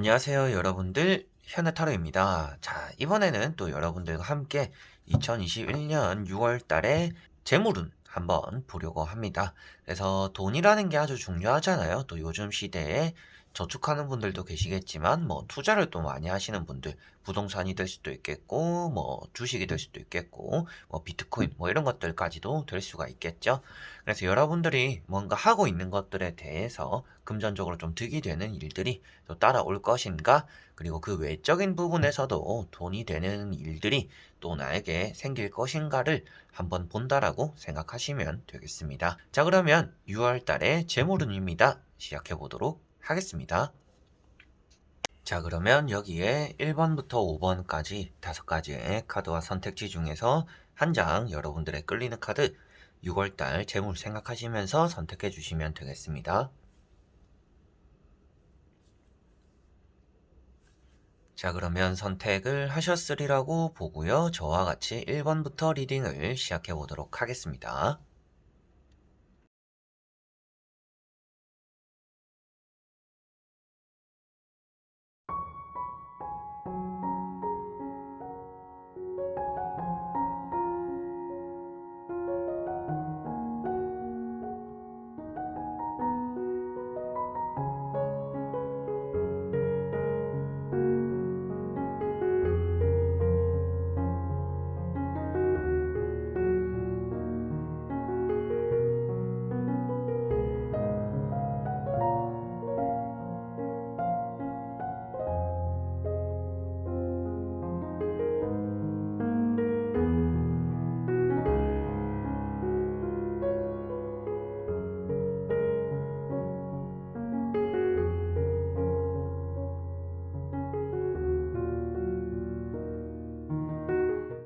안녕하세요, 여러분들. 현대타로입니다. 자, 이번에는 또 여러분들과 함께 2021년 6월 달에 재물운 한번 보려고 합니다. 그래서 돈이라는 게 아주 중요하잖아요. 또 요즘 시대에 저축하는 분들도 계시겠지만, 뭐, 투자를 또 많이 하시는 분들, 부동산이 될 수도 있겠고, 뭐, 주식이 될 수도 있겠고, 뭐, 비트코인, 뭐, 이런 것들까지도 될 수가 있겠죠. 그래서 여러분들이 뭔가 하고 있는 것들에 대해서 금전적으로 좀 득이 되는 일들이 또 따라올 것인가? 그리고 그 외적인 부분에서도 돈이 되는 일들이 또 나에게 생길 것인가를 한번 본다라고 생각하시면 되겠습니다. 자, 그러면 6월 달의 재물운입니다. 시작해 보도록 하겠습니다. 자, 그러면 여기에 1번부터 5번까지 5가지의 카드와 선택지 중에서 한 장 여러분들의 끌리는 카드 6월달 재물 생각하시면서 선택해 주시면 되겠습니다. 자, 그러면 선택을 하셨으리라고 보고요. 저와 같이 1번부터 리딩을 시작해 보도록 하겠습니다.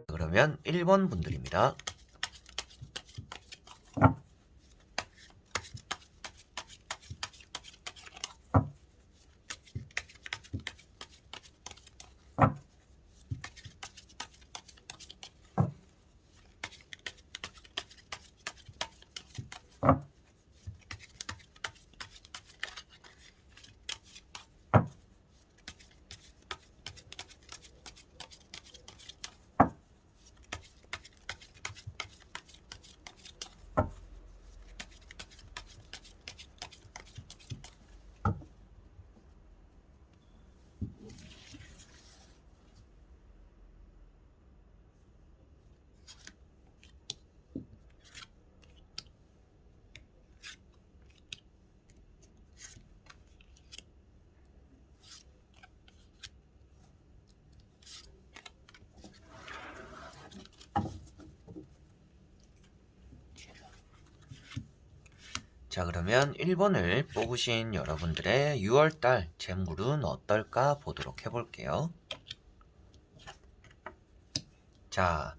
그러면 1번 분들입니다. 자, 그러면 1번을 뽑으신 여러분들의 6월달 재물은 어떨까 보도록 해볼게요. 자,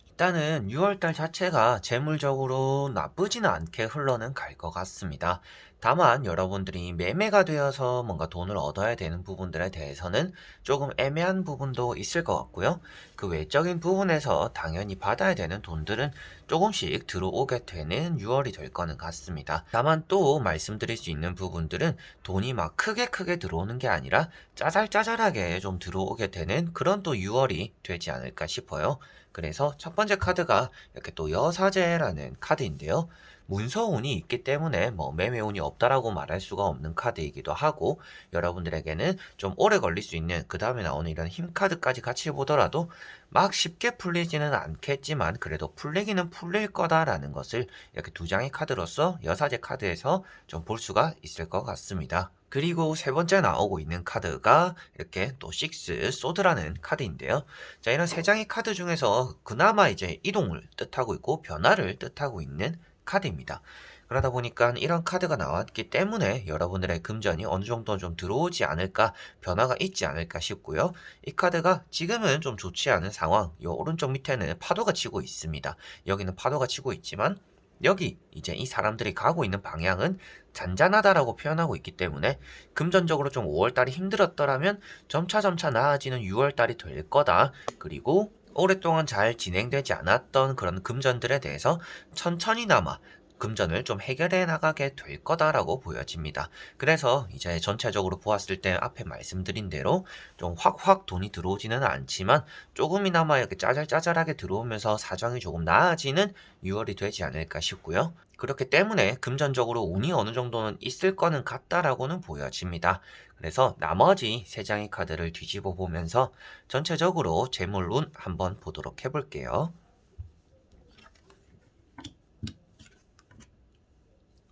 일단은 6월달 자체가 재물적으로 나쁘지는 않게 흘러는 갈 것 같습니다. 다만 여러분들이 매매가 되어서 뭔가 돈을 얻어야 되는 부분들에 대해서는 조금 애매한 부분도 있을 것 같고요. 그 외적인 부분에서 당연히 받아야 되는 돈들은 조금씩 들어오게 되는 6월이 될 거는 같습니다. 다만 또 말씀드릴 수 있는 부분들은 돈이 막 크게 들어오는 게 아니라 짜잘짜잘하게 좀 들어오게 되는 그런 또 6월이 되지 않을까 싶어요. 그래서 첫 번째 카드가 이렇게 또 여사제라는 카드인데요. 문서운이 있기 때문에 뭐 매매운이 없다라고 말할 수가 없는 카드이기도 하고, 여러분들에게는 좀 오래 걸릴 수 있는 그 다음에 나오는 이런 힘 카드까지 같이 보더라도 막 쉽게 풀리지는 않겠지만 그래도 풀리기는 풀릴 거다라는 것을 이렇게 두 장의 카드로서 여사제 카드에서 좀 볼 수가 있을 것 같습니다. 그리고 세 번째 나오고 있는 카드가 이렇게 또 식스 소드라는 카드인데요. 자, 이런 세 장의 카드 중에서 그나마 이제 이동을 뜻하고 있고 변화를 뜻하고 있는 카드입니다. 그러다 보니까 이런 카드가 나왔기 때문에 여러분들의 금전이 어느 정도 좀 들어오지 않을까, 변화가 있지 않을까 싶고요. 이 카드가 지금은 좀 좋지 않은 상황, 요 오른쪽 밑에는 파도가 치고 있습니다. 여기는 파도가 치고 있지만 여기 이제 이 사람들이 가고 있는 방향은 잔잔하다라고 표현하고 있기 때문에 금전적으로 좀 5월달이 힘들었더라면 점차 나아지는 6월달이 될 거다. 그리고 오랫동안 잘 진행되지 않았던 그런 금전들에 대해서 천천히나마 금전을 좀 해결해 나가게 될 거다라고 보여집니다. 그래서 이제 전체적으로 보았을 때 앞에 말씀드린 대로 좀 확확 돈이 들어오지는 않지만 조금이나마 이렇게 짜잘짜잘하게 들어오면서 사정이 조금 나아지는 6월이 되지 않을까 싶고요. 그렇기 때문에 금전적으로 운이 어느 정도는 있을 거는 같다라고는 보여집니다. 그래서 나머지 세 장의 카드를 뒤집어 보면서 전체적으로 재물운 한번 보도록 해볼게요.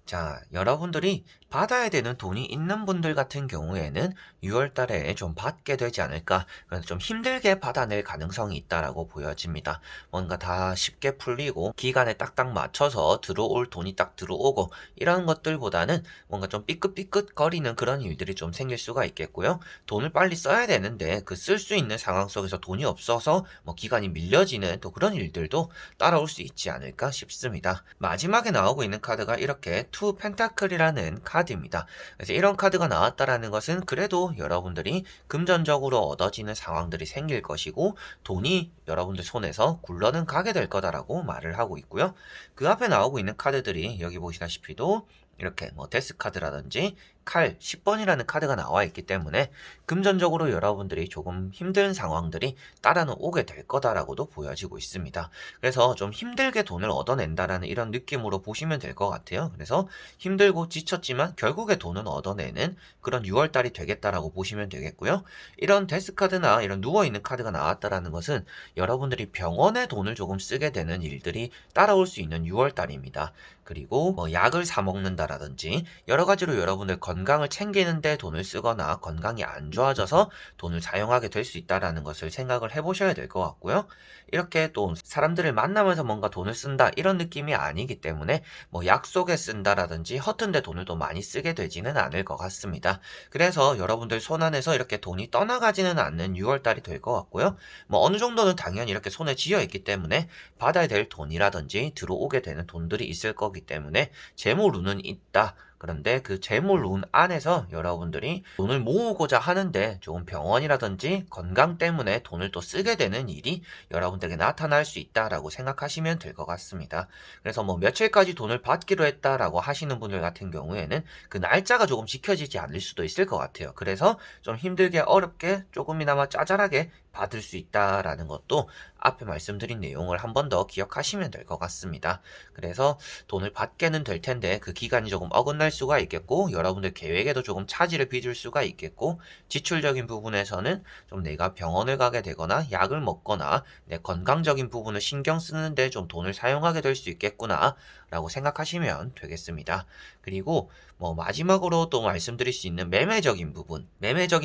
자, 여러분들이 받아야 되는 돈이 있는 분들 같은 경우에는 6월 달에 좀 받게 되지 않을까. 그래서 좀 힘들게 받아낼 가능성이 있다라고 보여집니다. 뭔가 다 쉽게 풀리고 기간에 딱딱 맞춰서 들어올 돈이 딱 들어오고 이런 것들보다는 뭔가 좀 삐끗삐끗 거리는 그런 일들이 좀 생길 수가 있겠고요. 돈을 빨리 써야 되는데 그 쓸 수 있는 상황 속에서 돈이 없어서 뭐 기간이 밀려지는 또 그런 일들도 따라올 수 있지 않을까 싶습니다. 마지막에 나오고 있는 카드가 이렇게 투 펜타클이라는 카드입니다. 그래서 이런 카드가 나왔다라는 것은 그래도 여러분들이 금전적으로 얻어지는 상황들이 생길 것이고 돈이 여러분들 손에서 굴러는 가게 될 거다라고 말을 하고 있고요. 그 앞에 나오고 있는 카드들이 여기 보시다시피도 이렇게 뭐 데스 카드라든지 칼 10번이라는 카드가 나와 있기 때문에 금전적으로 여러분들이 조금 힘든 상황들이 따라는 오게 될 거다라고도 보여지고 있습니다. 그래서 좀 힘들게 돈을 얻어낸다라는 이런 느낌으로 보시면 될 것 같아요. 그래서 힘들고 지쳤지만 결국에 돈은 얻어내는 그런 6월달이 되겠다라고 보시면 되겠고요. 이런 데스카드나 이런 누워있는 카드가 나왔다라는 것은 여러분들이 병원에 돈을 조금 쓰게 되는 일들이 따라올 수 있는 6월달입니다. 그리고 뭐 약을 사 먹는다라든지 여러 가지로 여러분들 건강을 챙기는데 돈을 쓰거나 건강이 안 좋아져서 돈을 사용하게 될 수 있다라는 것을 생각을 해보셔야 될 것 같고요. 이렇게 또 사람들을 만나면서 뭔가 돈을 쓴다 이런 느낌이 아니기 때문에 뭐 약속에 쓴다라든지 허튼데 돈을 또 많이 쓰게 되지는 않을 것 같습니다. 그래서 여러분들 손안에서 이렇게 돈이 떠나가지는 않는 6월달이 될 것 같고요. 뭐 어느 정도는 당연히 이렇게 손에 쥐어 있기 때문에 받아야 될 돈이라든지 들어오게 되는 돈들이 있을 거기 때문에 재물운은 있다. 그런데 그 재물운 안에서 여러분들이 돈을 모으고자 하는데 조금 병원이라든지 건강 때문에 돈을 또 쓰게 되는 일이 여러분들에게 나타날 수 있다라고 생각하시면 될 것 같습니다. 그래서 뭐 며칠까지 돈을 받기로 했다라고 하시는 분들 같은 경우에는 그 날짜가 조금 지켜지지 않을 수도 있을 것 같아요. 그래서 좀 힘들게 어렵게 조금이나마 짜잘하게 받을 수 있다라는 것도 앞에 말씀드린 내용을 한 번 더 기억하시면 될 것 같습니다. 그래서 돈을 받게는 될 텐데 그 기간이 조금 어긋날 수가 있겠고 여러분들 계획에도 조금 차질을 빚을 수가 있겠고 지출적인 부분에서는 좀 내가 병원을 가게 되거나 약을 먹거나 내 건강적인 부분을 신경 쓰는데 좀 돈을 사용하게 될 수 있겠구나 라고 생각하시면 되겠습니다. 그리고 뭐 마지막으로 또 말씀드릴 수 있는 매매적인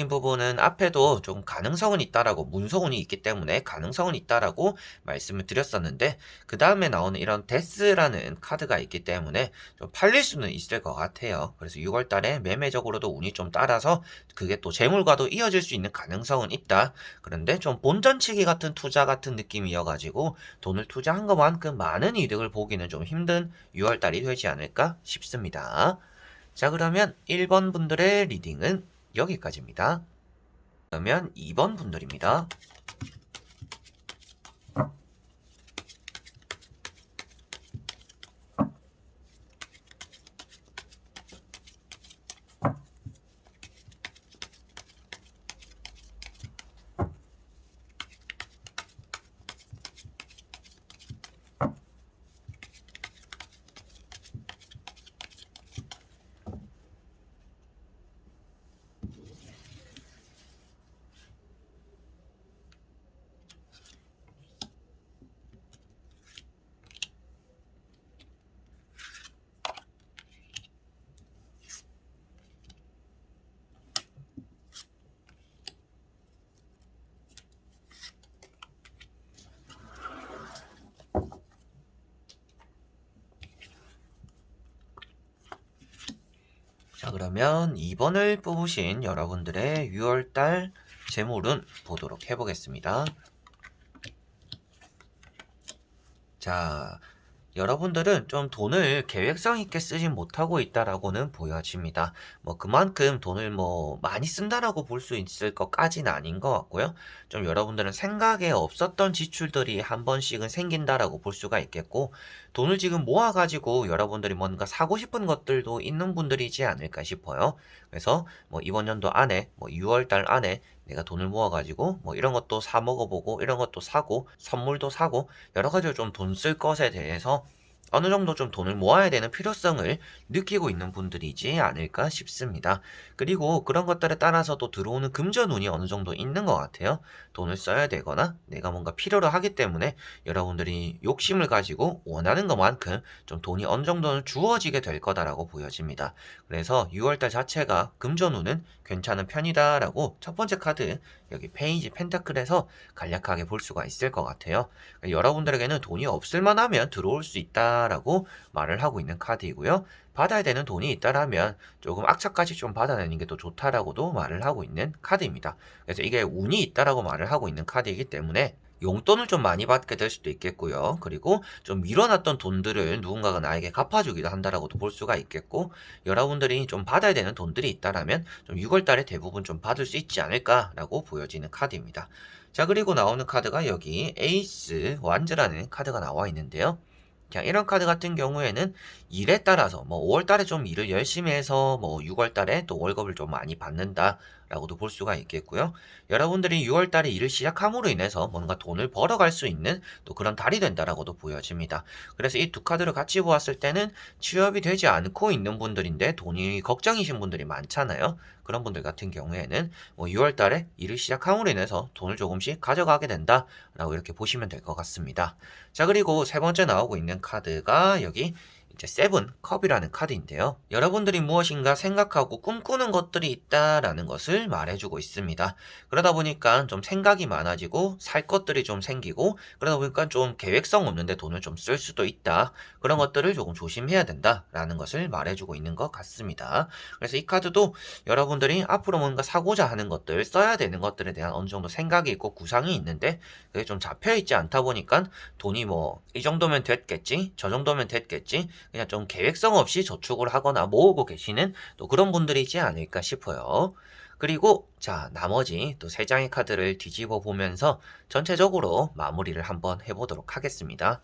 부분은 앞에도 좀 가능성은 있다라고 문서운이 있기 때문에 가능성은 있다라고 말씀을 드렸었는데 그 다음에 나오는 이런 데스라는 카드가 있기 때문에 좀 팔릴 수는 있을 것 같아요. 그래서 6월 달에 매매적으로도 운이 좀 따라서 그게 또 재물과도 이어질 수 있는 가능성은 있다. 그런데 좀 본전치기 같은 투자 같은 느낌이어가지고 돈을 투자한 것만큼 많은 이득을 보기는 좀 힘든 6월 달이 되지 않을까 싶습니다. 자, 그러면 1번 분들의 리딩은 여기까지입니다. 그러면 2번 분들입니다. 자, 그러면 2번을 뽑으신 여러분들의 6월달 재물운 보도록 해보겠습니다. 자, 여러분들은 좀 돈을 계획성 있게 쓰진 못하고 있다라고는 보여집니다. 뭐 그만큼 돈을 뭐 많이 쓴다라고 볼 수 있을 것까지는 아닌 것 같고요. 좀 여러분들은 생각에 없었던 지출들이 한 번씩은 생긴다라고 볼 수가 있겠고, 돈을 지금 모아가지고 여러분들이 뭔가 사고 싶은 것들도 있는 분들이지 않을까 싶어요. 그래서 뭐 이번 연도 안에, 뭐 6월 달 안에 내가 돈을 모아가지고 뭐 이런 것도 사 먹어보고 이런 것도 사고 선물도 사고 여러 가지로 좀 돈 쓸 것에 대해서 어느 정도 좀 돈을 모아야 되는 필요성을 느끼고 있는 분들이지 않을까 싶습니다. 그리고 그런 것들에 따라서도 들어오는 금전운이 어느 정도 있는 것 같아요. 돈을 써야 되거나 내가 뭔가 필요로 하기 때문에 여러분들이 욕심을 가지고 원하는 것만큼 좀 돈이 어느 정도는 주어지게 될 거다라고 보여집니다. 그래서 6월달 자체가 금전운은 괜찮은 편이다라고 첫 번째 카드 여기 페이지 펜타클에서 간략하게 볼 수가 있을 것 같아요. 여러분들에게는 돈이 없을 만하면 들어올 수 있다라고 말을 하고 있는 카드이고요. 받아야 되는 돈이 있다라면 조금 악착같이 좀 받아내는 게 더 좋다라고도 말을 하고 있는 카드입니다. 그래서 이게 운이 있다라고 말을 하고 있는 카드이기 때문에 용돈을 좀 많이 받게 될 수도 있겠고요. 그리고 좀 밀어놨던 돈들을 누군가가 나에게 갚아주기도 한다라고도 볼 수가 있겠고, 여러분들이 좀 받아야 되는 돈들이 있다라면 좀 6월 달에 대부분 좀 받을 수 있지 않을까라고 보여지는 카드입니다. 자, 그리고 나오는 카드가 여기 에이스 완즈라는 카드가 나와 있는데요. 자, 이런 카드 같은 경우에는 일에 따라서 뭐 5월 달에 좀 일을 열심히 해서 뭐 6월 달에 또 월급을 좀 많이 받는다 라고도 볼 수가 있겠고요. 여러분들이 6월 달에 일을 시작함으로 인해서 뭔가 돈을 벌어갈 수 있는 또 그런 달이 된다라고도 보여집니다. 그래서 이 두 카드를 같이 보았을 때는 취업이 되지 않고 있는 분들인데 돈이 걱정이신 분들이 많잖아요. 그런 분들 같은 경우에는 뭐 6월 달에 일을 시작함으로 인해서 돈을 조금씩 가져가게 된다라고 이렇게 보시면 될 것 같습니다. 자, 그리고 세 번째 나오고 있는 카드가 여기 이제 세븐 컵이라는 카드인데요. 여러분들이 무엇인가 생각하고 꿈꾸는 것들이 있다라는 것을 말해주고 있습니다. 그러다 보니까 좀 생각이 많아지고 살 것들이 좀 생기고 그러다 보니까 좀 계획성 없는데 돈을 좀 쓸 수도 있다. 그런 것들을 조금 조심해야 된다라는 것을 말해주고 있는 것 같습니다. 그래서 이 카드도 여러분들이 앞으로 뭔가 사고자 하는 것들, 써야 되는 것들에 대한 어느 정도 생각이 있고 구상이 있는데 그게 좀 잡혀있지 않다 보니까 돈이 뭐 이 정도면 됐겠지, 저 정도면 됐겠지, 그냥 좀 계획성 없이 저축을 하거나 모으고 계시는 또 그런 분들이지 않을까 싶어요. 그리고 자, 나머지 또 세 장의 카드를 뒤집어 보면서 전체적으로 마무리를 한번 해보도록 하겠습니다.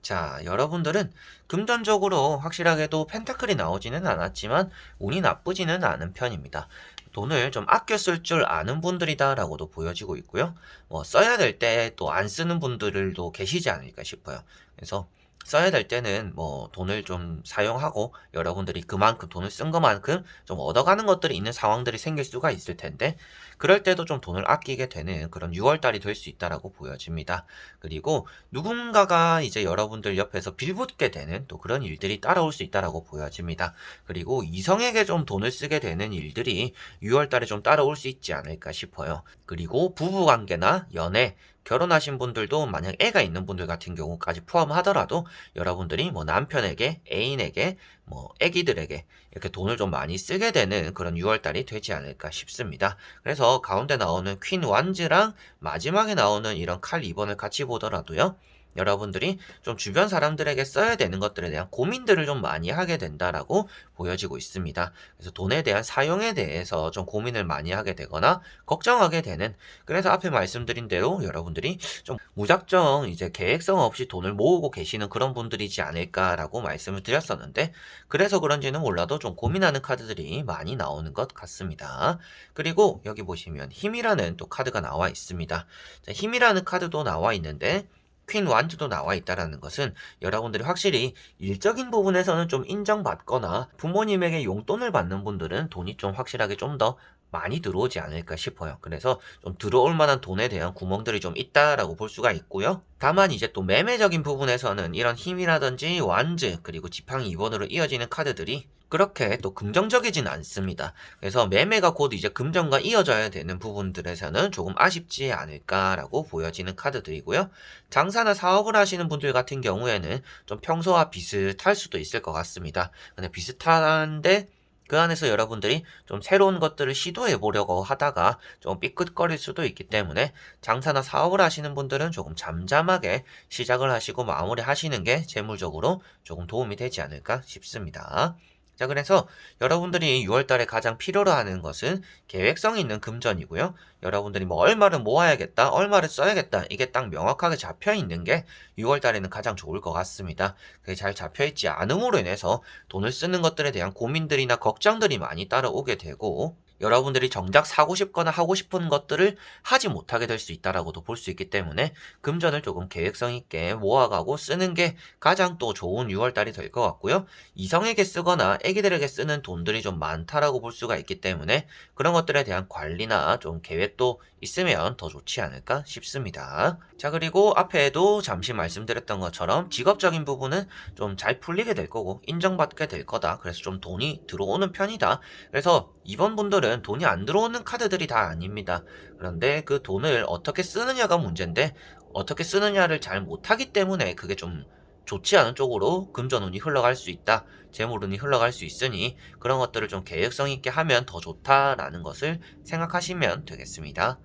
자, 여러분들은 금전적으로 확실하게도 펜타클이 나오지는 않았지만 운이 나쁘지는 않은 편입니다. 돈을 좀 아껴 쓸 줄 아는 분들이다라고도 보여지고 있고요. 뭐 써야 될 때 또 안 쓰는 분들도 계시지 않을까 싶어요. 그래서 써야 될 때는 뭐 돈을 좀 사용하고 여러분들이 그만큼 돈을 쓴 것만큼 좀 얻어가는 것들이 있는 상황들이 생길 수가 있을 텐데 그럴 때도 좀 돈을 아끼게 되는 그런 6월 달이 될 수 있다라고 보여집니다. 그리고 누군가가 이제 여러분들 옆에서 빌붙게 되는 또 그런 일들이 따라올 수 있다라고 보여집니다. 그리고 이성에게 좀 돈을 쓰게 되는 일들이 6월 달에 좀 따라올 수 있지 않을까 싶어요. 그리고 부부관계나 연애, 결혼하신 분들도 만약 애가 있는 분들 같은 경우까지 포함하더라도 여러분들이 뭐 남편에게, 애인에게, 뭐 애기들에게 이렇게 돈을 좀 많이 쓰게 되는 그런 6월달이 되지 않을까 싶습니다. 그래서 가운데 나오는 퀸 완즈랑 마지막에 나오는 이런 칼 2번을 같이 보더라도요. 여러분들이 좀 주변 사람들에게 써야 되는 것들에 대한 고민들을 좀 많이 하게 된다라고 보여지고 있습니다. 그래서 돈에 대한 사용에 대해서 좀 고민을 많이 하게 되거나 걱정하게 되는 그래서 앞에 말씀드린 대로 여러분들이 좀 무작정 이제 계획성 없이 돈을 모으고 계시는 그런 분들이지 않을까라고 말씀을 드렸었는데 그래서 그런지는 몰라도 좀 고민하는 카드들이 많이 나오는 것 같습니다. 그리고 여기 보시면 힘이라는 또 카드가 나와 있습니다. 자, 힘이라는 카드도 나와 있는데 퀸 완즈도 나와 있다라는 것은 여러분들이 확실히 일적인 부분에서는 좀 인정받거나 부모님에게 용돈을 받는 분들은 돈이 좀 확실하게 좀 더 많이 들어오지 않을까 싶어요. 그래서 좀 들어올 만한 돈에 대한 구멍들이 좀 있다라고 볼 수가 있고요. 다만 이제 또 매매적인 부분에서는 이런 힘이라든지 완즈 그리고 지팡이 2번으로 이어지는 카드들이 그렇게 또 긍정적이진 않습니다. 그래서 매매가 곧 이제 금전과 이어져야 되는 부분들에서는 조금 아쉽지 않을까라고 보여지는 카드들이고요. 장사나 사업을 하시는 분들 같은 경우에는 좀 평소와 비슷할 수도 있을 것 같습니다. 근데 비슷한데 그 안에서 여러분들이 좀 새로운 것들을 시도해 보려고 하다가 좀 삐끗거릴 수도 있기 때문에 장사나 사업을 하시는 분들은 조금 잠잠하게 시작을 하시고 마무리하시는 게 재물적으로 조금 도움이 되지 않을까 싶습니다. 자, 그래서 여러분들이 6월 달에 가장 필요로 하는 것은 계획성 있는 금전이고요. 여러분들이 뭐 얼마를 모아야겠다, 얼마를 써야겠다, 이게 딱 명확하게 잡혀 있는 게 6월 달에는 가장 좋을 것 같습니다. 그게 잘 잡혀 있지 않음으로 인해서 돈을 쓰는 것들에 대한 고민들이나 걱정들이 많이 따라오게 되고, 여러분들이 정작 사고 싶거나 하고 싶은 것들을 하지 못하게 될 수 있다라고도 볼 수 있기 때문에 금전을 조금 계획성 있게 모아가고 쓰는 게 가장 또 좋은 6월달이 될 것 같고요. 이성에게 쓰거나 애기들에게 쓰는 돈들이 좀 많다라고 볼 수가 있기 때문에 그런 것들에 대한 관리나 좀 계획도 있으면 더 좋지 않을까 싶습니다. 자, 그리고 앞에도 잠시 말씀드렸던 것처럼 직업적인 부분은 좀 잘 풀리게 될 거고 인정받게 될 거다. 그래서 좀 돈이 들어오는 편이다. 그래서 이번 분들은 돈이 안 들어오는 카드들이 다 아닙니다. 그런데 그 돈을 어떻게 쓰느냐가 문제인데 어떻게 쓰느냐를 잘 못하기 때문에 그게 좀 좋지 않은 쪽으로 금전운이 흘러갈 수 있다. 재물운이 흘러갈 수 있으니 그런 것들을 좀 계획성 있게 하면 더 좋다라는 것을 생각하시면 되겠습니다.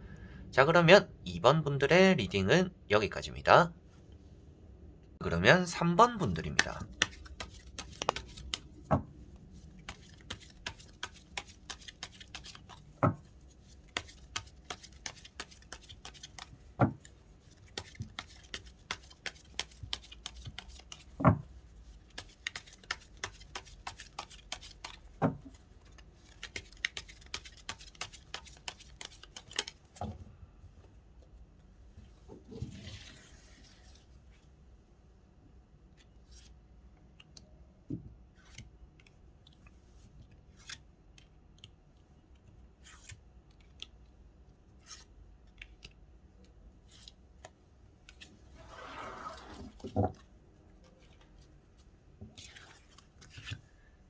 자, 그러면 2번 분들의 리딩은 여기까지입니다. 그러면 3번 분들입니다.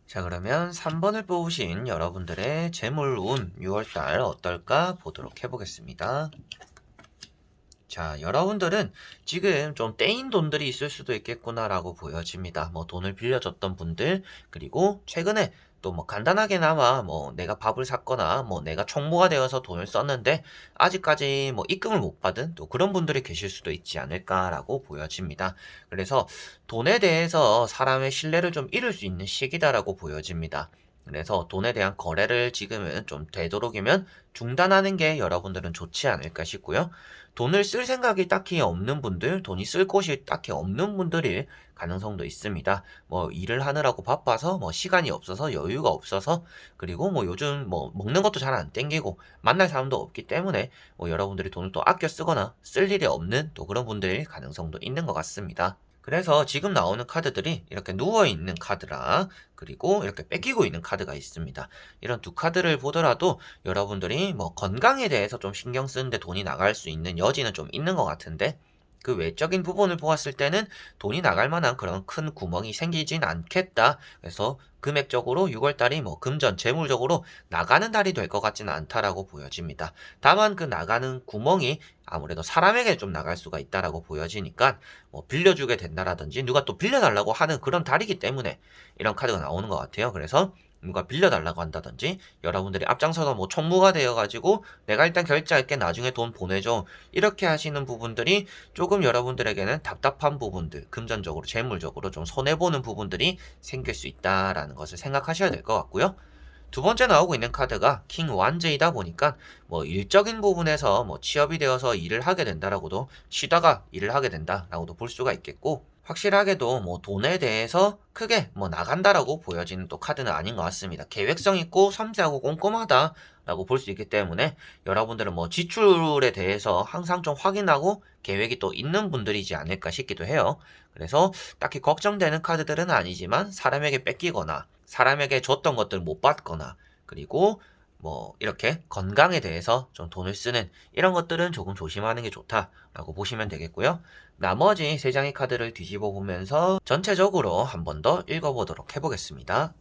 자, 그러면 3번을 뽑으신 여러분들의 재물운 6월달 어떨까 보도록 해보겠습니다. 자, 여러분들은 지금 좀 떼인 돈들이 있을 수도 있겠구나라고 보여집니다. 뭐 돈을 빌려줬던 분들, 그리고 최근에 또 뭐 간단하게나마 뭐 내가 밥을 샀거나 뭐 내가 총무가 되어서 돈을 썼는데 아직까지 뭐 입금을 못 받은 또 그런 분들이 계실 수도 있지 않을까라고 보여집니다. 그래서 돈에 대해서 사람의 신뢰를 좀 잃을 수 있는 시기다라고 보여집니다. 그래서 돈에 대한 거래를 지금은 좀 되도록이면 중단하는 게 여러분들은 좋지 않을까 싶고요. 돈을 쓸 생각이 딱히 없는 분들, 돈이 쓸 곳이 딱히 없는 분들일 가능성도 있습니다. 뭐 일을 하느라고 바빠서, 뭐 시간이 없어서, 여유가 없어서, 그리고 뭐 요즘 뭐 먹는 것도 잘 안 땡기고, 만날 사람도 없기 때문에 뭐 여러분들이 돈을 또 아껴 쓰거나 쓸 일이 없는 또 그런 분들일 가능성도 있는 것 같습니다. 그래서 지금 나오는 카드들이 이렇게 누워있는 카드랑 그리고 이렇게 뺏기고 있는 카드가 있습니다. 이런 두 카드를 보더라도 여러분들이 뭐 건강에 대해서 좀 신경 쓰는데 돈이 나갈 수 있는 여지는 좀 있는 것 같은데 그 외적인 부분을 보았을 때는 돈이 나갈 만한 그런 큰 구멍이 생기진 않겠다. 그래서 금액적으로 6월달이 뭐 금전 재물적으로 나가는 달이 될 것 같지는 않다라고 보여집니다. 다만 그 나가는 구멍이 아무래도 사람에게 좀 나갈 수가 있다라고 보여지니까 뭐 빌려주게 된다라든지 누가 또 빌려달라고 하는 그런 달이기 때문에 이런 카드가 나오는 것 같아요. 그래서 누가 빌려달라고 한다든지 여러분들이 앞장서서 뭐 총무가 되어가지고 내가 일단 결제할게 나중에 돈 보내줘 이렇게 하시는 부분들이 조금 여러분들에게는 답답한 부분들 금전적으로 재물적으로 좀 손해보는 부분들이 생길 수 있다라는 것을 생각하셔야 될 것 같고요. 두 번째 나오고 있는 카드가 킹 완제이다 보니까 뭐 일적인 부분에서 뭐 취업이 되어서 일을 하게 된다라고도 쉬다가 일을 하게 된다라고도 볼 수가 있겠고 확실하게도 뭐 돈에 대해서 크게 뭐 나간다라고 보여지는 또 카드는 아닌 것 같습니다. 계획성 있고 섬세하고 꼼꼼하다라고 볼 수 있기 때문에 여러분들은 뭐 지출에 대해서 항상 좀 확인하고 계획이 또 있는 분들이지 않을까 싶기도 해요. 그래서 딱히 걱정되는 카드들은 아니지만 사람에게 뺏기거나 사람에게 줬던 것들 못 받거나 그리고 뭐 이렇게 건강에 대해서 좀 돈을 쓰는 이런 것들은 조금 조심하는 게 좋다라고 보시면 되겠고요. 나머지 세 장의 카드를 뒤집어 보면서 전체적으로 한 번 더 읽어보도록 해보겠습니다.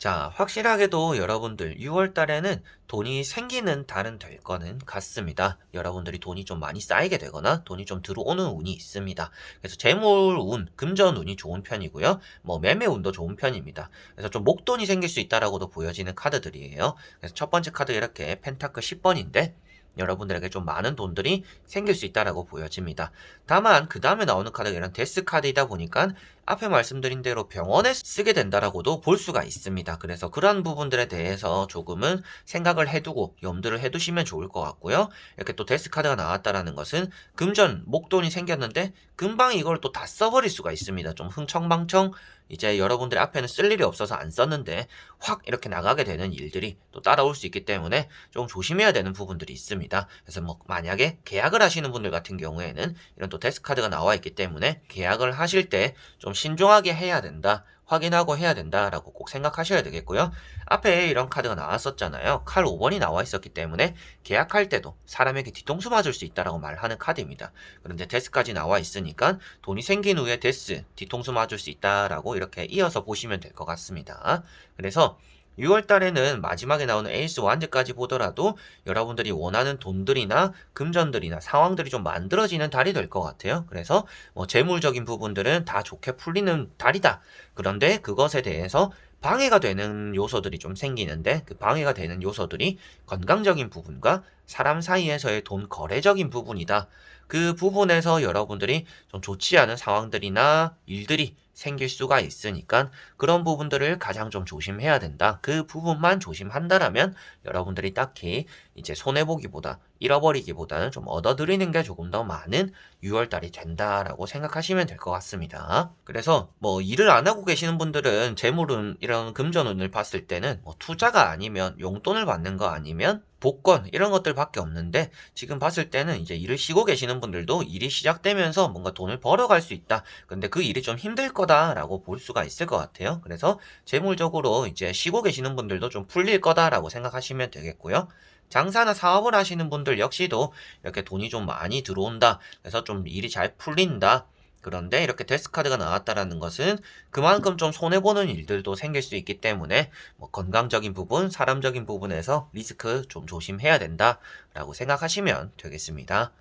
자, 확실하게도 여러분들 6월 달에는 돈이 생기는 달은 될 거는 같습니다. 여러분들이 돈이 좀 많이 쌓이게 되거나 돈이 좀 들어오는 운이 있습니다. 그래서 재물 운, 금전 운이 좋은 편이고요. 뭐 매매 운도 좋은 편입니다. 그래서 좀 목돈이 생길 수 있다라고도 보여지는 카드들이에요. 그래서 첫 번째 카드 이렇게 펜타클 10번인데 여러분들에게 좀 많은 돈들이 생길 수 있다라고 보여집니다. 다만 그 다음에 나오는 카드가 이런 데스 카드이다 보니까 앞에 말씀드린 대로 병원에 쓰게 된다라고도 볼 수가 있습니다. 그래서 그런 부분들에 대해서 조금은 생각을 해두고 염두를 해두시면 좋을 것 같고요. 이렇게 또 데스 카드가 나왔다라는 것은 금전, 목돈이 생겼는데 금방 이걸 또 다 써버릴 수가 있습니다. 좀 흥청망청 이제 여러분들의 앞에는 쓸 일이 없어서 안 썼는데 확 이렇게 나가게 되는 일들이 또 따라올 수 있기 때문에 좀 조심해야 되는 부분들이 있습니다. 그래서 뭐 만약에 계약을 하시는 분들 같은 경우에는 이런 또 데스 카드가 나와 있기 때문에 계약을 하실 때 좀 신중하게 해야 된다. 확인하고 해야 된다라고 꼭 생각하셔야 되겠고요. 앞에 이런 카드가 나왔었잖아요. 칼 5번이 나와 있었기 때문에 계약할 때도 사람에게 뒤통수 맞을 수 있다라고 말하는 카드입니다. 그런데 데스까지 나와 있으니까 돈이 생긴 후에 데스, 뒤통수 맞을 수 있다라고 이렇게 이어서 보시면 될 것 같습니다. 그래서 6월 달에는 마지막에 나오는 에이스 완즈까지 보더라도 여러분들이 원하는 돈들이나 금전들이나 상황들이 좀 만들어지는 달이 될 것 같아요. 그래서 뭐 재물적인 부분들은 다 좋게 풀리는 달이다. 그런데 그것에 대해서 방해가 되는 요소들이 좀 생기는데 그 방해가 되는 요소들이 건강적인 부분과 사람 사이에서의 돈 거래적인 부분이다. 그 부분에서 여러분들이 좀 좋지 않은 상황들이나 일들이 생길 수가 있으니까 그런 부분들을 가장 좀 조심해야 된다. 그 부분만 조심한다라면 여러분들이 딱히 이제 손해보기보다 잃어버리기보다는 좀 얻어들이는 게 조금 더 많은 6월달이 된다라고 생각하시면 될 것 같습니다. 그래서 뭐 일을 안 하고 계시는 분들은 재물운 이런 금전운을 봤을 때는 뭐 투자가 아니면 용돈을 받는 거 아니면 복권 이런 것들밖에 없는데 지금 봤을 때는 이제 일을 쉬고 계시는 분들도 일이 시작되면서 뭔가 돈을 벌어갈 수 있다. 근데 그 일이 좀 힘들 거다라고 볼 수가 있을 것 같아요. 그래서 재물적으로 이제 쉬고 계시는 분들도 좀 풀릴 거다라고 생각하시면 되겠고요. 장사나 사업을 하시는 분들 역시도 이렇게 돈이 좀 많이 들어온다. 그래서 좀 일이 잘 풀린다. 그런데 이렇게 데스카드가 나왔다라는 것은 그만큼 좀 손해보는 일들도 생길 수 있기 때문에 뭐 건강적인 부분, 사람적인 부분에서 리스크 좀 조심해야 된다라고 생각하시면 되겠습니다.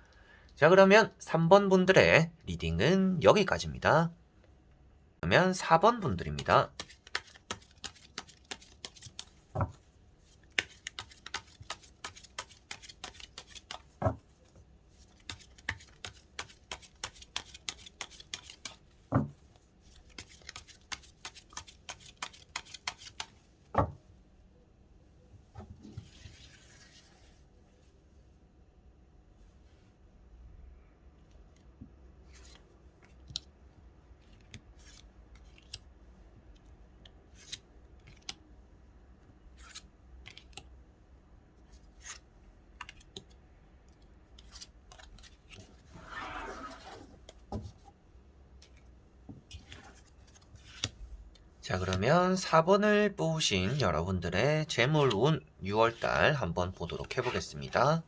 자, 그러면 3번 분들의 리딩은 여기까지입니다. 그러면 4번 분들입니다. 자, 그러면 4번을 뽑으신 여러분들의 재물운 6월달 한번 보도록 해보겠습니다.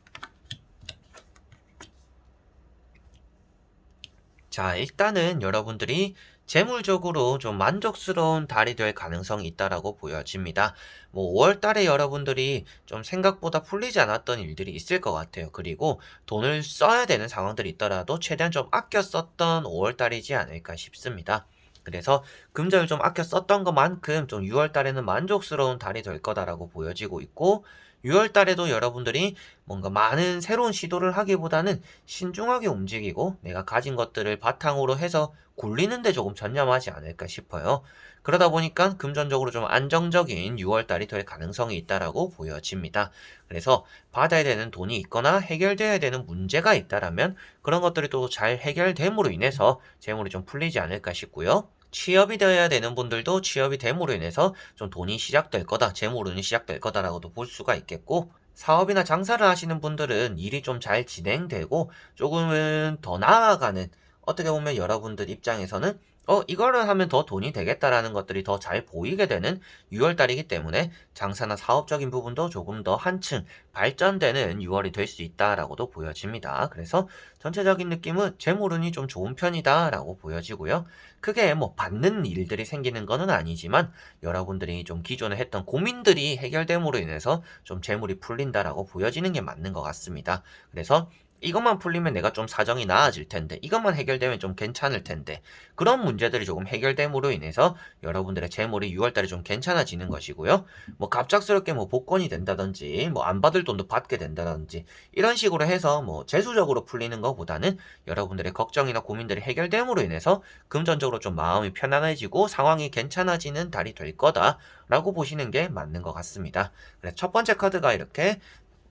자, 일단은 여러분들이 재물적으로 좀 만족스러운 달이 될 가능성이 있다라고 보여집니다. 뭐 5월 달에 여러분들이 좀 생각보다 풀리지 않았던 일들이 있을 것 같아요. 그리고 돈을 써야 되는 상황들이 있더라도 최대한 좀 아껴 썼던 5월 달이지 않을까 싶습니다. 그래서 금전을 좀 아껴 썼던 것만큼 좀 6월 달에는 만족스러운 달이 될 거다라고 보여지고 있고 6월 달에도 여러분들이 뭔가 많은 새로운 시도를 하기보다는 신중하게 움직이고 내가 가진 것들을 바탕으로 해서 굴리는 데 조금 전념하지 않을까 싶어요. 그러다 보니까 금전적으로 좀 안정적인 6월 달이 될 가능성이 있다라고 보여집니다. 그래서 받아야 되는 돈이 있거나 해결돼야 되는 문제가 있다라면 그런 것들이 또 잘 해결됨으로 인해서 재물이 좀 풀리지 않을까 싶고요. 취업이 되어야 되는 분들도 취업이 됨으로 인해서 좀 돈이 시작될 거다, 재물운이 시작될 거다라고도 볼 수가 있겠고, 사업이나 장사를 하시는 분들은 일이 좀 잘 진행되고 조금은 더 나아가는 어떻게 보면 여러분들 입장에서는 이거를 하면 더 돈이 되겠다라는 것들이 더 잘 보이게 되는 6월달이기 때문에 장사나 사업적인 부분도 조금 더 한층 발전되는 6월이 될 수 있다라고도 보여집니다. 그래서 전체적인 느낌은 재물운이 좀 좋은 편이다라고 보여지고요. 크게 뭐 받는 일들이 생기는 거는 아니지만 여러분들이 좀 기존에 했던 고민들이 해결됨으로 인해서 좀 재물이 풀린다라고 보여지는 게 맞는 것 같습니다. 그래서 이것만 풀리면 내가 좀 사정이 나아질 텐데, 이것만 해결되면 좀 괜찮을 텐데, 그런 문제들이 조금 해결됨으로 인해서 여러분들의 재물이 6월달에 좀 괜찮아지는 것이고요. 뭐 갑작스럽게 뭐 복권이 된다든지, 뭐 안 받을 돈도 받게 된다든지, 이런 식으로 해서 뭐 재수적으로 풀리는 것보다는 여러분들의 걱정이나 고민들이 해결됨으로 인해서 금전적으로 좀 마음이 편안해지고 상황이 괜찮아지는 달이 될 거다라고 보시는 게 맞는 것 같습니다. 그래서 첫 번째 카드가 이렇게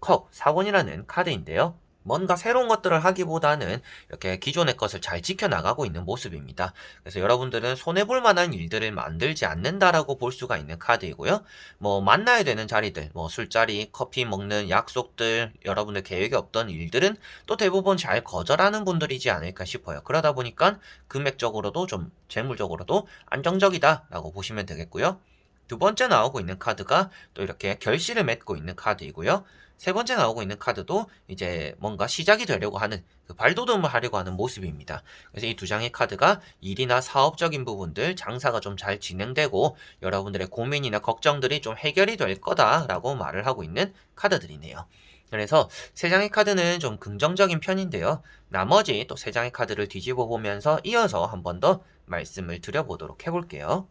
컵 4번이라는 카드인데요. 뭔가 새로운 것들을 하기보다는 이렇게 기존의 것을 잘 지켜나가고 있는 모습입니다. 그래서 여러분들은 손해볼 만한 일들을 만들지 않는다라고 볼 수가 있는 카드이고요. 뭐 만나야 되는 자리들, 뭐 술자리, 커피 먹는 약속들, 여러분들 계획이 없던 일들은 또 대부분 잘 거절하는 분들이지 않을까 싶어요. 그러다 보니까 금액적으로도 좀 재물적으로도 안정적이다라고 보시면 되겠고요. 두 번째 나오고 있는 카드가 또 이렇게 결실을 맺고 있는 카드이고요. 세 번째 나오고 있는 카드도 이제 뭔가 시작이 되려고 하는 그 발돋움을 하려고 하는 모습입니다. 그래서 이 두 장의 카드가 일이나 사업적인 부분들, 장사가 좀 잘 진행되고 여러분들의 고민이나 걱정들이 좀 해결이 될 거다라고 말을 하고 있는 카드들이네요. 그래서 세 장의 카드는 좀 긍정적인 편인데요. 나머지 또 세 장의 카드를 뒤집어 보면서 이어서 한 번 더 말씀을 드려보도록 해볼게요.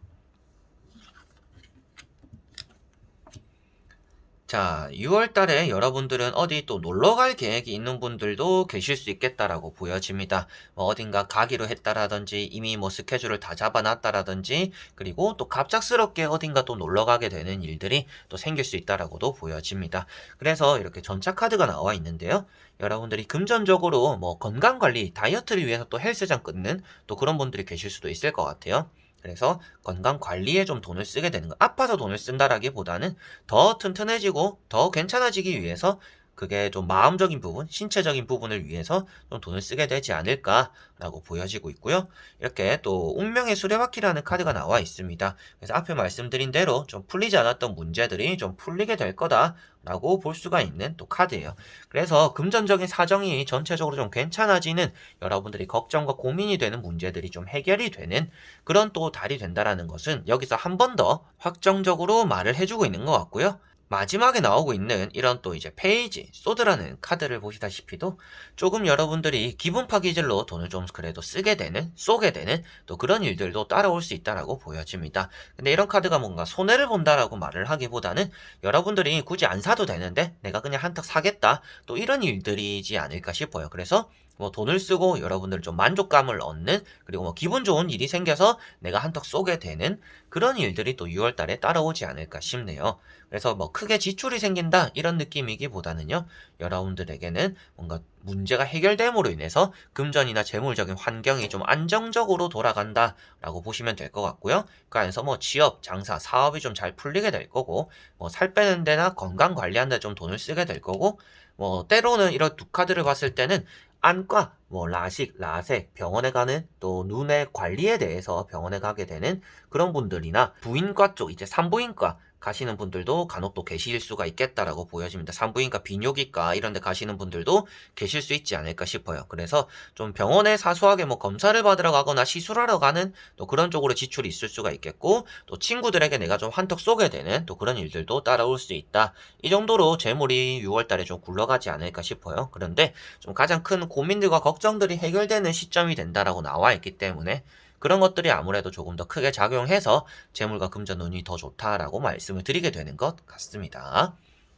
자, 6월 달에 여러분들은 어디 또 놀러 갈 계획이 있는 분들도 계실 수 있겠다라고 보여집니다. 뭐 어딘가 가기로 했다라든지 이미 뭐 스케줄을 다 잡아놨다라든지 그리고 또 갑작스럽게 어딘가 또 놀러 가게 되는 일들이 또 생길 수 있다라고도 보여집니다. 그래서 이렇게 전차 카드가 나와 있는데요. 여러분들이 금전적으로 뭐 건강 관리, 다이어트를 위해서 또 헬스장 끊는 또 그런 분들이 계실 수도 있을 것 같아요. 그래서 건강 관리에 좀 돈을 쓰게 되는 거. 아파서 돈을 쓴다라기보다는 더 튼튼해지고 더 괜찮아지기 위해서 그게 좀 마음적인 부분, 신체적인 부분을 위해서 좀 돈을 쓰게 되지 않을까라고 보여지고 있고요. 이렇게 또 운명의 수레바퀴라는 카드가 나와 있습니다. 그래서 앞에 말씀드린 대로 좀 풀리지 않았던 문제들이 좀 풀리게 될 거다라고 볼 수가 있는 또 카드예요. 그래서 금전적인 사정이 전체적으로 좀 괜찮아지는 여러분들이 걱정과 고민이 되는 문제들이 좀 해결이 되는 그런 또 달이 된다라는 것은 여기서 한 번 더 확정적으로 말을 해주고 있는 것 같고요. 마지막에 나오고 있는 이런 또 이제 페이지, 소드라는 카드를 보시다시피도 조금 여러분들이 기분파 기질로 돈을 좀 그래도 쓰게 되는, 쏘게 되는 또 그런 일들도 따라올 수 있다라고 보여집니다. 근데 이런 카드가 뭔가 손해를 본다라고 말을 하기보다는 여러분들이 굳이 안 사도 되는데 내가 그냥 한턱 사겠다 또 이런 일들이지 않을까 싶어요. 그래서 뭐 돈을 쓰고 여러분들 좀 만족감을 얻는 그리고 뭐 기분 좋은 일이 생겨서 내가 한턱 쏘게 되는 그런 일들이 또 6월 달에 따라오지 않을까 싶네요. 그래서 뭐 크게 지출이 생긴다 이런 느낌이기보다는요. 여러분들에게는 뭔가 문제가 해결됨으로 인해서 금전이나 재물적인 환경이 좀 안정적으로 돌아간다라고 보시면 될 것 같고요. 그 안에서 뭐 취업, 장사, 사업이 좀 잘 풀리게 될 거고 뭐 살 빼는 데나 건강 관리하는 데 좀 돈을 쓰게 될 거고 뭐 때로는 이런 두 카드를 봤을 때는 안과, 뭐 라식, 라섹, 병원에 가는 또 눈의 관리에 대해서 병원에 가게 되는 그런 분들이나 부인과 쪽 이제 산부인과 가시는 분들도 간혹 또 계실 수가 있겠다라고 보여집니다. 산부인과 비뇨기과 이런 데 가시는 분들도 계실 수 있지 않을까 싶어요. 그래서 좀 병원에 사소하게 뭐 검사를 받으러 가거나 시술하러 가는 또 그런 쪽으로 지출이 있을 수가 있겠고 또 친구들에게 내가 좀 한턱 쏘게 되는 또 그런 일들도 따라올 수 있다. 이 정도로 재물이 6월 달에 좀 굴러가지 않을까 싶어요. 그런데 좀 가장 큰 고민들과 걱정들이 해결되는 시점이 된다라고 나와 있기 때문에 그런 것들이 아무래도 조금 더 크게 작용해서 재물과 금전 운이 더 좋다라고 말씀을 드리게 되는 것 같습니다.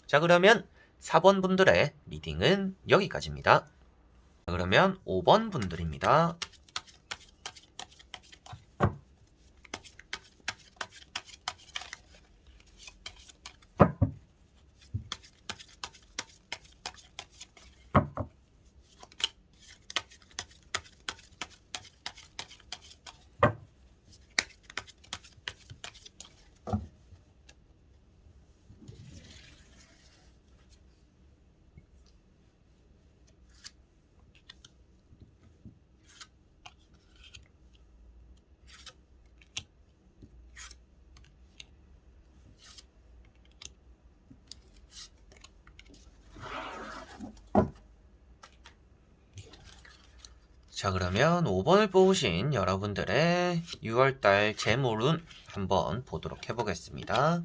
자, 그러면 4번 분들의 리딩은 여기까지입니다. 자, 그러면 5번 분들입니다. 자, 그러면 5번을 뽑으신 여러분들의 6월달 재물운 한번 보도록 해보겠습니다.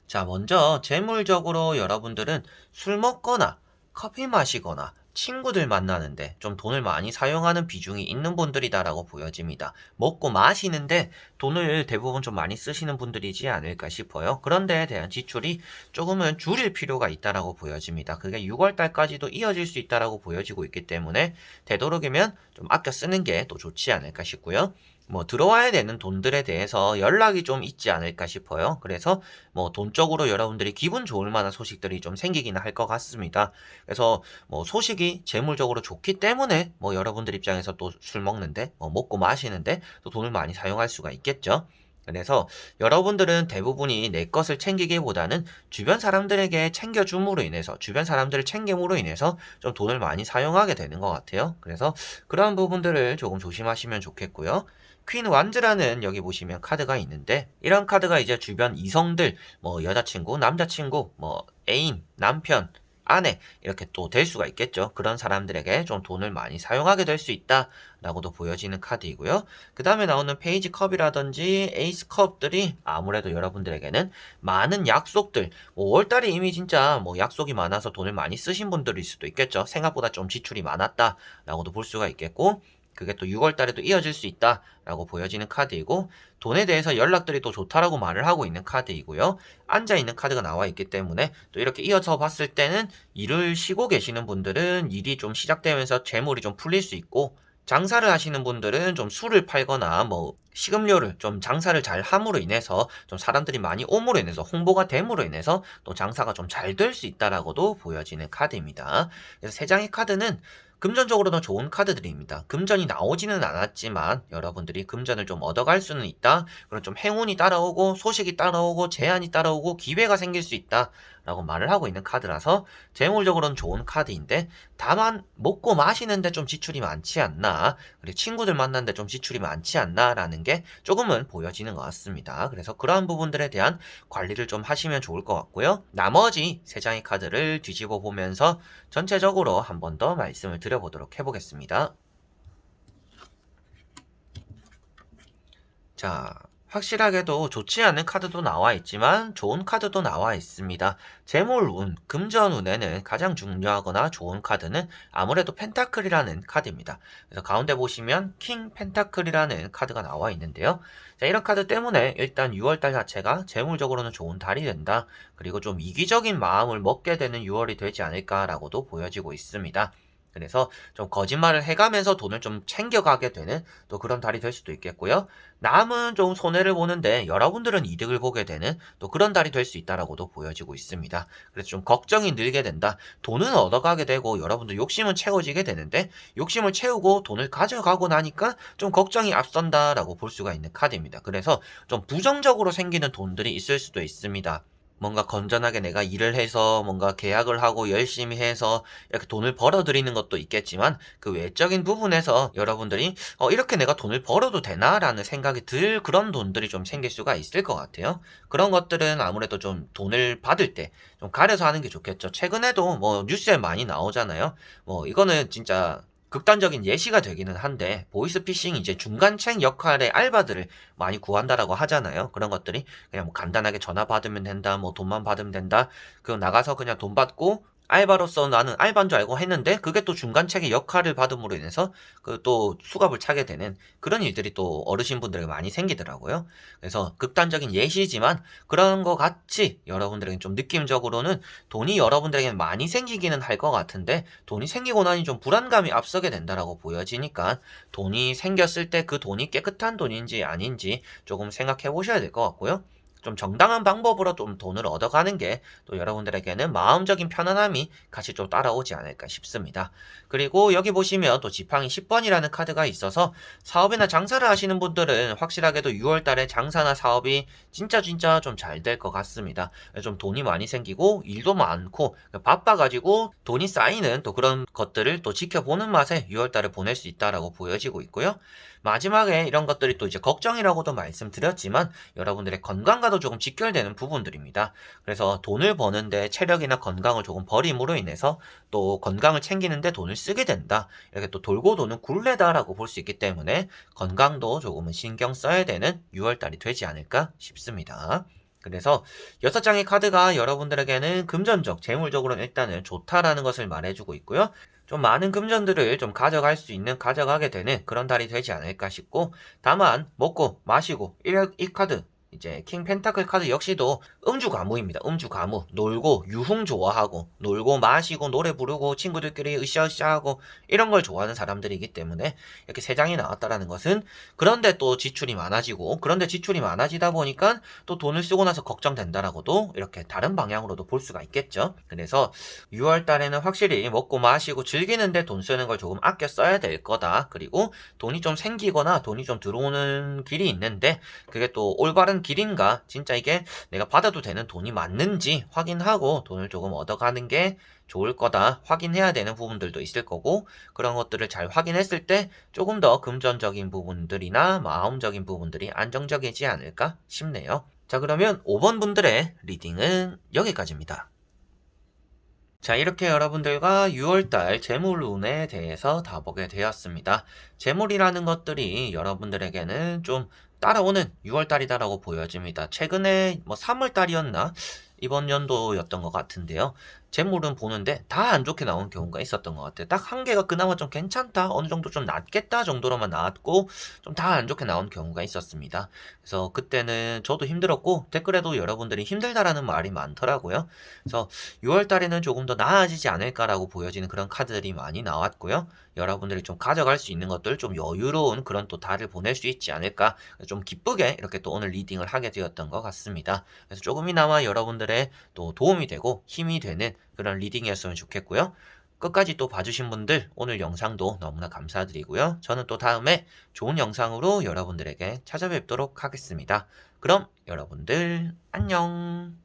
자, 먼저 재물적으로 여러분들은 술 먹거나 커피 마시거나 친구들 만나는데 좀 돈을 많이 사용하는 비중이 있는 분들이다라고 보여집니다. 먹고 마시는데 돈을 대부분 좀 많이 쓰시는 분들이지 않을까 싶어요. 그런 데에 대한 지출이 조금은 줄일 필요가 있다라고 보여집니다. 그게 6월 달까지도 이어질 수 있다라고 보여지고 있기 때문에 되도록이면 좀 아껴 쓰는 게 또 좋지 않을까 싶고요. 뭐 들어와야 되는 돈들에 대해서 연락이 좀 있지 않을까 싶어요. 그래서 뭐 돈적으로 여러분들이 기분 좋을 만한 소식들이 좀 생기기는 할 것 같습니다. 그래서 뭐 소식이 재물적으로 좋기 때문에 뭐 여러분들 입장에서 또 술 먹는데 뭐 먹고 마시는데 또 돈을 많이 사용할 수가 있겠죠. 그래서 여러분들은 대부분이 내 것을 챙기기보다는 주변 사람들에게 챙겨줌으로 인해서 주변 사람들을 챙김으로 인해서 좀 돈을 많이 사용하게 되는 것 같아요. 그래서 그러한 부분들을 조금 조심하시면 좋겠고요. 퀸 완즈라는 여기 보시면 카드가 있는데 이런 카드가 이제 주변 이성들 뭐 여자친구, 남자친구, 뭐 애인, 남편, 아내 이렇게 또 될 수가 있겠죠. 그런 사람들에게 좀 돈을 많이 사용하게 될 수 있다라고도 보여지는 카드이고요. 그 다음에 나오는 페이지 컵이라든지 에이스 컵들이 아무래도 여러분들에게는 많은 약속들, 뭐 월달에 이미 진짜 뭐 약속이 많아서 돈을 많이 쓰신 분들일 수도 있겠죠. 생각보다 좀 지출이 많았다라고도 볼 수가 있겠고 그게 또 6월 달에도 이어질 수 있다라고 보여지는 카드이고 돈에 대해서 연락들이 또 좋다라고 말을 하고 있는 카드이고요. 앉아있는 카드가 나와 있기 때문에 또 이렇게 이어서 봤을 때는 일을 쉬고 계시는 분들은 일이 좀 시작되면서 재물이 좀 풀릴 수 있고 장사를 하시는 분들은 좀 술을 팔거나 뭐 식음료를 좀 장사를 잘 함으로 인해서 좀 사람들이 많이 옴으로 인해서 홍보가 됨으로 인해서 또 장사가 좀 잘 될 수 있다라고도 보여지는 카드입니다. 그래서 세 장의 카드는 금전적으로는 좋은 카드들입니다. 금전이 나오지는 않았지만 여러분들이 금전을 좀 얻어갈 수는 있다. 그런 좀 행운이 따라오고 소식이 따라오고 제안이 따라오고 기회가 생길 수 있다. 라고 말을 하고 있는 카드라서 재물적으로는 좋은 카드인데 다만 먹고 마시는데 좀 지출이 많지 않나 그리고 친구들 만나는데 좀 지출이 많지 않나 라는 게 조금은 보여지는 것 같습니다. 그래서 그러한 부분들에 대한 관리를 좀 하시면 좋을 것 같고요. 나머지 세 장의 카드를 뒤집어 보면서 전체적으로 한 번 더 말씀을 드려보도록 해보겠습니다. 자, 확실하게도 좋지 않은 카드도 나와 있지만 좋은 카드도 나와 있습니다. 재물운, 금전운에는 가장 중요하거나 좋은 카드는 아무래도 펜타클이라는 카드입니다. 그래서 가운데 보시면 킹 펜타클이라는 카드가 나와 있는데요. 자, 이런 카드 때문에 일단 6월달 자체가 재물적으로는 좋은 달이 된다. 그리고 좀 이기적인 마음을 먹게 되는 6월이 되지 않을까라고도 보여지고 있습니다. 그래서 좀 거짓말을 해가면서 돈을 좀 챙겨가게 되는 또 그런 달이 될 수도 있겠고요. 남은 좀 손해를 보는데 여러분들은 이득을 보게 되는 또 그런 달이 될 수 있다라고도 보여지고 있습니다. 그래서 좀 걱정이 늘게 된다. 돈은 얻어가게 되고 여러분들 욕심은 채워지게 되는데 욕심을 채우고 돈을 가져가고 나니까 좀 걱정이 앞선다라고 볼 수가 있는 카드입니다. 그래서 좀 부정적으로 생기는 돈들이 있을 수도 있습니다. 뭔가 건전하게 내가 일을 해서 뭔가 계약을 하고 열심히 해서 이렇게 돈을 벌어들이는 것도 있겠지만 그 외적인 부분에서 여러분들이 이렇게 내가 돈을 벌어도 되나라는 생각이 들 그런 돈들이 좀 생길 수가 있을 것 같아요. 그런 것들은 아무래도 좀 돈을 받을 때 좀 가려서 하는 게 좋겠죠. 최근에도 뭐 뉴스에 많이 나오잖아요. 뭐 이거는 진짜 극단적인 예시가 되기는 한데 보이스피싱 이제 중간책 역할의 알바들을 많이 구한다라고 하잖아요. 그런 것들이 그냥 뭐 간단하게 전화 받으면 된다, 뭐 돈만 받으면 된다. 그 나가서 그냥 돈 받고 알바로서 나는 알바인 줄 알고 했는데 그게 또 중간책의 역할을 받음으로 인해서 그 또 수갑을 차게 되는 그런 일들이 또 어르신분들에게 많이 생기더라고요. 그래서 극단적인 예시지만 그런 거 같이 여러분들에게 좀 느낌적으로는 돈이 여러분들에게 많이 생기기는 할 것 같은데 돈이 생기고 나니 좀 불안감이 앞서게 된다라고 보여지니까 돈이 생겼을 때 그 돈이 깨끗한 돈인지 아닌지 조금 생각해 보셔야 될 것 같고요. 좀 정당한 방법으로 좀 돈을 얻어가는 게 또 여러분들에게는 마음적인 편안함이 같이 좀 따라오지 않을까 싶습니다. 그리고 여기 보시면 또 지팡이 10번이라는 카드가 있어서 사업이나 장사를 하시는 분들은 확실하게도 6월 달에 장사나 사업이 진짜 좀 잘 될 것 같습니다. 좀 돈이 많이 생기고 일도 많고 바빠가지고 돈이 쌓이는 또 그런 것들을 또 지켜보는 맛에 6월 달을 보낼 수 있다라고 보여지고 있고요. 마지막에 이런 것들이 또 이제 걱정이라고도 말씀드렸지만 여러분들의 건강과도 조금 직결되는 부분들입니다. 그래서 돈을 버는데 체력이나 건강을 조금 버림으로 인해서 또 건강을 챙기는데 돈을 쓰게 된다. 이렇게 또 돌고 도는 굴레다라고 볼 수 있기 때문에 건강도 조금은 신경 써야 되는 6월달이 되지 않을까 싶습니다. 그래서 6장의 카드가 여러분들에게는 금전적, 재물적으로는 일단은 좋다라는 것을 말해주고 있고요. 좀 많은 금전들을 좀 가져갈 수 있는, 가져가게 되는 그런 달이 되지 않을까 싶고, 다만 먹고 마시고 이 카드, 이제 킹 펜타클 카드 역시도 음주 가무입니다. 음주 가무. 놀고 유흥 좋아하고 놀고 마시고 노래 부르고 친구들끼리 으쌰으쌰하고 이런 걸 좋아하는 사람들이기 때문에 이렇게 세 장이 나왔다라는 것은, 그런데 또 지출이 많아지고, 그런데 지출이 많아지다 보니까 또 돈을 쓰고 나서 걱정된다라고도 이렇게 다른 방향으로도 볼 수가 있겠죠. 그래서 6월 달에는 확실히 먹고 마시고 즐기는데 돈 쓰는 걸 조금 아껴 써야 될 거다. 그리고 돈이 좀 생기거나 돈이 좀 들어오는 길이 있는데 그게 또 올바른 길인가, 진짜 이게 내가 받아도 되는 돈이 맞는지 확인하고 돈을 조금 얻어가는 게 좋을 거다. 확인해야 되는 부분들도 있을 거고, 그런 것들을 잘 확인했을 때 조금 더 금전적인 부분들이나 마음적인 부분들이 안정적이지 않을까 싶네요. 자, 그러면 5번 분들의 리딩은 여기까지입니다. 자, 이렇게 여러분들과 6월달 재물운에 대해서 다 보게 되었습니다. 재물이라는 것들이 여러분들에게는 좀 따라오는 6월달이다라고 보여집니다. 최근에 뭐 3월달이었나? 이번 연도였던 것 같은데요. 재물은 보는데 다 안 좋게 나온 경우가 있었던 것 같아요. 딱 한 개가 그나마 좀 괜찮다, 어느 정도 좀 낫겠다 정도로만 나왔고, 좀 다 안 좋게 나온 경우가 있었습니다. 그래서 그때는 저도 힘들었고, 댓글에도 여러분들이 힘들다라는 말이 많더라고요. 그래서 6월 달에는 조금 더 나아지지 않을까라고 보여지는 그런 카드들이 많이 나왔고요. 여러분들이 좀 가져갈 수 있는 것들, 좀 여유로운 그런 또 달을 보낼 수 있지 않을까, 좀 기쁘게 이렇게 또 오늘 리딩을 하게 되었던 것 같습니다. 그래서 조금이나마 여러분들의 또 도움이 되고 힘이 되는 그런 리딩이었으면 좋겠고요. 끝까지 또 봐주신 분들 오늘 영상도 너무나 감사드리고요. 저는 또 다음에 좋은 영상으로 여러분들에게 찾아뵙도록 하겠습니다. 그럼 여러분들 안녕.